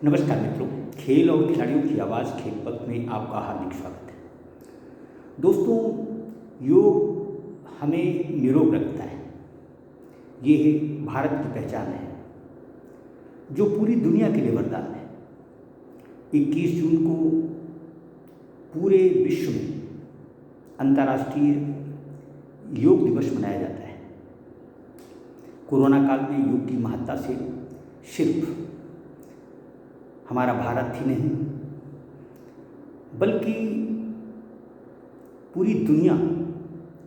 नमस्कार मित्रों, खेल और खिलाड़ियों की आवाज़ खेल पथ में आपका हार्दिक स्वागत है। दोस्तों, योग हमें निरोग रखता है। ये भारत की पहचान है जो पूरी दुनिया के लिए वरदान है। 21 जून को पूरे विश्व में अंतर्राष्ट्रीय योग दिवस मनाया जाता है। कोरोना काल में योग की महत्ता से सिर्फ हमारा भारत ही नहीं बल्कि पूरी दुनिया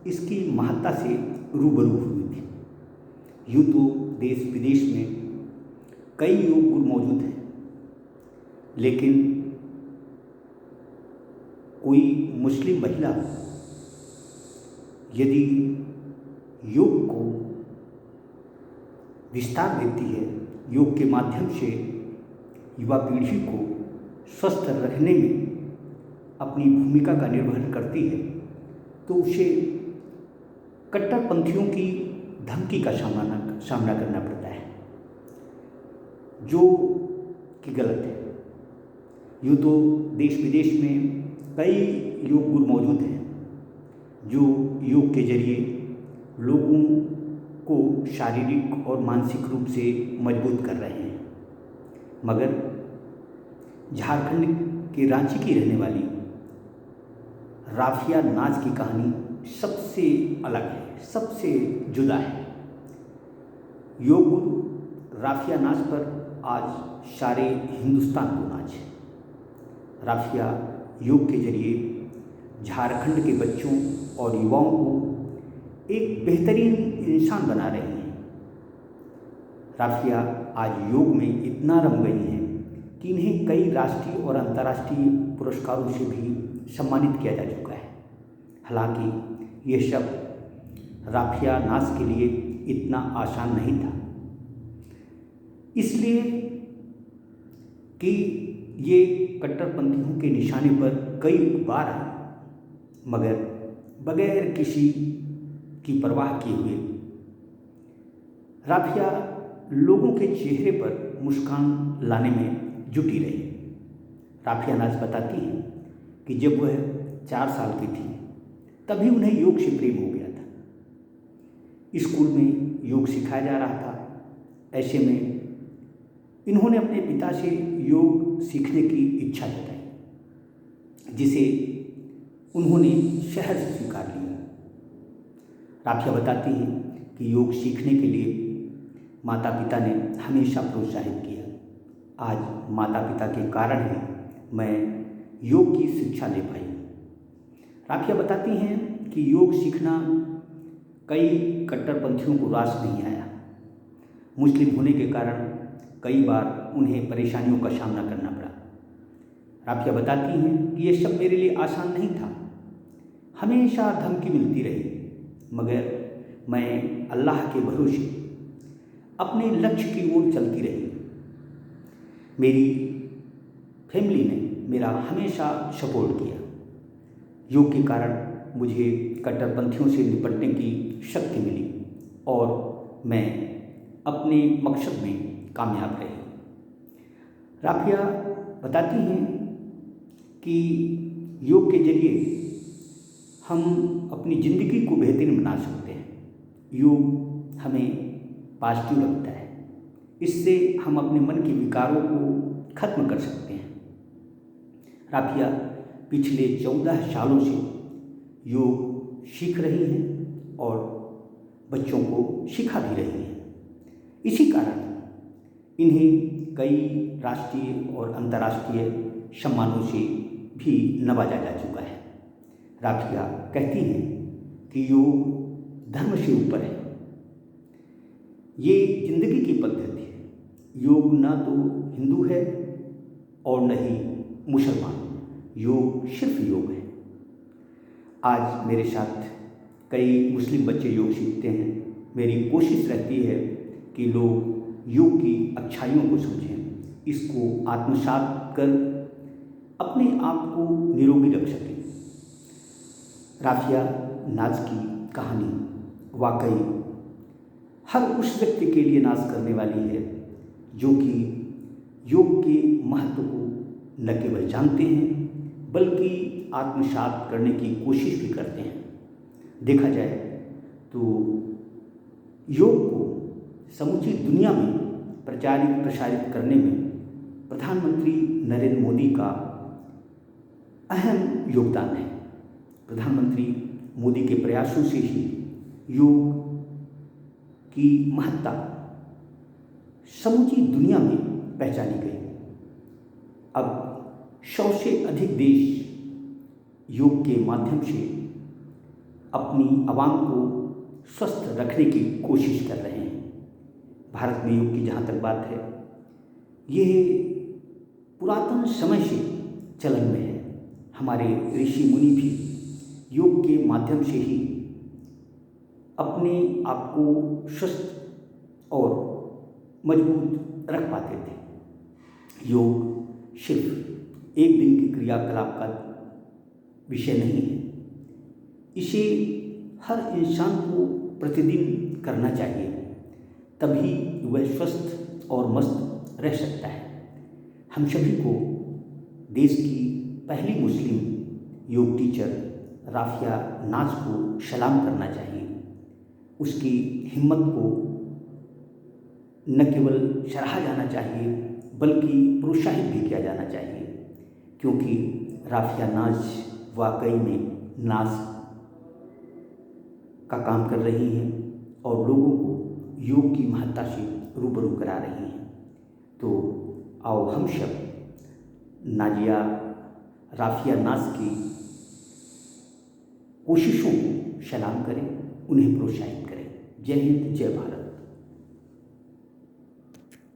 इसकी महत्ता से रूबरू हुई थी। यूँ तो देश विदेश में कई योग गुरु मौजूद हैं, लेकिन कोई मुस्लिम महिला यदि योग को विस्तार देती है, योग के माध्यम से युवा पीढ़ी को स्वस्थ रहने में अपनी भूमिका का निर्वहन करती है, तो उसे कट्टरपंथियों की धमकी का सामना करना पड़ता है, जो कि गलत है। यूँ तो देश विदेश में कई योग गुरु मौजूद हैं जो योग के जरिए लोगों को शारीरिक और मानसिक रूप से मजबूत कर रहे हैं। मगर झारखंड के रांची की रहने वाली राफिया नाज की कहानी सबसे अलग है, सबसे जुदा है। योग गुरु राफिया नाज पर आज सारे हिंदुस्तान को नाज है। राफिया योग के जरिए झारखंड के बच्चों और युवाओं को एक बेहतरीन इंसान बना रही हैं। राफिया आज योग में इतना रम गई हैं कि इन्हें कई राष्ट्रीय और अंतर्राष्ट्रीय पुरस्कारों से भी सम्मानित किया जा चुका है। हालांकि ये सब राफिया नाज के लिए इतना आसान नहीं था, इसलिए कि ये कट्टरपंथियों के निशाने पर कई बार आए, मगर बगैर किसी की परवाह किए हुए राफिया लोगों के चेहरे पर मुस्कान लाने में जुटी रही। राफिया नाज बताती है कि जब वह 4 साल की थी तभी उन्हें योग से प्रेम हो गया था। स्कूल में योग सिखाया जा रहा था। ऐसे में इन्होंने अपने पिता से योग सीखने की इच्छा जताई, जिसे उन्होंने शहर से स्वीकार लिया। राफिया बताती है कि योग सीखने के लिए माता पिता ने हमेशा प्रोत्साहित किया। आज माता पिता के कारण ही मैं योग की शिक्षा ले पाई। राफिया बताती हैं कि योग सीखना कई कट्टरपंथियों को रास नहीं आया। मुस्लिम होने के कारण कई बार उन्हें परेशानियों का सामना करना पड़ा। राफिया बताती हैं कि ये सब मेरे लिए आसान नहीं था। हमेशा धमकी मिलती रही, मगर मैं अल्लाह के भरोसे अपने लक्ष्य की ओर चलती रही। मेरी फैमिली ने मेरा हमेशा सपोर्ट किया। योग के कारण मुझे कट्टरपंथियों से निपटने की शक्ति मिली और मैं अपने मकसद में कामयाब रही। राफिया बताती हैं कि योग के जरिए हम अपनी ज़िंदगी को बेहतरीन बना सकते हैं। योग हमें पॉजिटिव रखता है। इससे हम अपने मन के विकारों को खत्म कर सकते हैं। राफिया पिछले 14 सालों से योग सीख रही हैं और बच्चों को सिखा भी रही हैं। इसी कारण इन्हें कई राष्ट्रीय और अंतर्राष्ट्रीय सम्मानों से भी नवाजा जा चुका है। राफिया कहती हैं कि योग धर्म से ऊपर है। ये जिंदगी की पद्धति है। योग ना तो हिंदू है और न ही मुसलमान। योग सिर्फ योग है। आज मेरे साथ कई मुस्लिम बच्चे योग सीखते हैं। मेरी कोशिश रहती है कि लोग योग की अच्छाइयों को समझें, इसको आत्मसात कर अपने आप को निरोगी रख सकें। राफिया नाज की कहानी वाकई हर उस व्यक्ति के लिए नाज करने वाली है जो कि योग के महत्व को न केवल जानते हैं बल्कि आत्मसात करने की कोशिश भी करते हैं। देखा जाए तो योग को समूची दुनिया में प्रचारित प्रसारित करने में प्रधानमंत्री नरेंद्र मोदी का अहम योगदान है। प्रधानमंत्री मोदी के प्रयासों से ही योग की महत्ता समूची दुनिया में पहचानी गई। अब 100 से अधिक देश योग के माध्यम से अपनी आवाम को स्वस्थ रखने की कोशिश कर रहे हैं। भारत में योग की जहाँ तक बात है, ये पुरातन समय से चलन में है। हमारे ऋषि मुनि भी योग के माध्यम से ही अपने आप को स्वस्थ और मजबूत रख पाते थे। योग सिर्फ एक दिन की क्रियाकलाप का विषय नहीं है, इसे हर इंसान को प्रतिदिन करना चाहिए, तभी वह स्वस्थ और मस्त रह सकता है। हम सभी को देश की पहली मुस्लिम योग टीचर राफिया नाज को सलाम करना चाहिए। उसकी हिम्मत को न केवल सराहा जाना चाहिए बल्कि प्रोत्साहित भी किया जाना चाहिए, क्योंकि राफिया नाज वाकई में नाज का काम कर रही हैं और लोगों को योग की महत्ता से रूबरू करा रही हैं। तो आओ हम सब नाजिया राफिया नाज की कोशिशों को सलाम करें, उन्हें प्रोत्साहित करें। जय हिंद, जय भारत।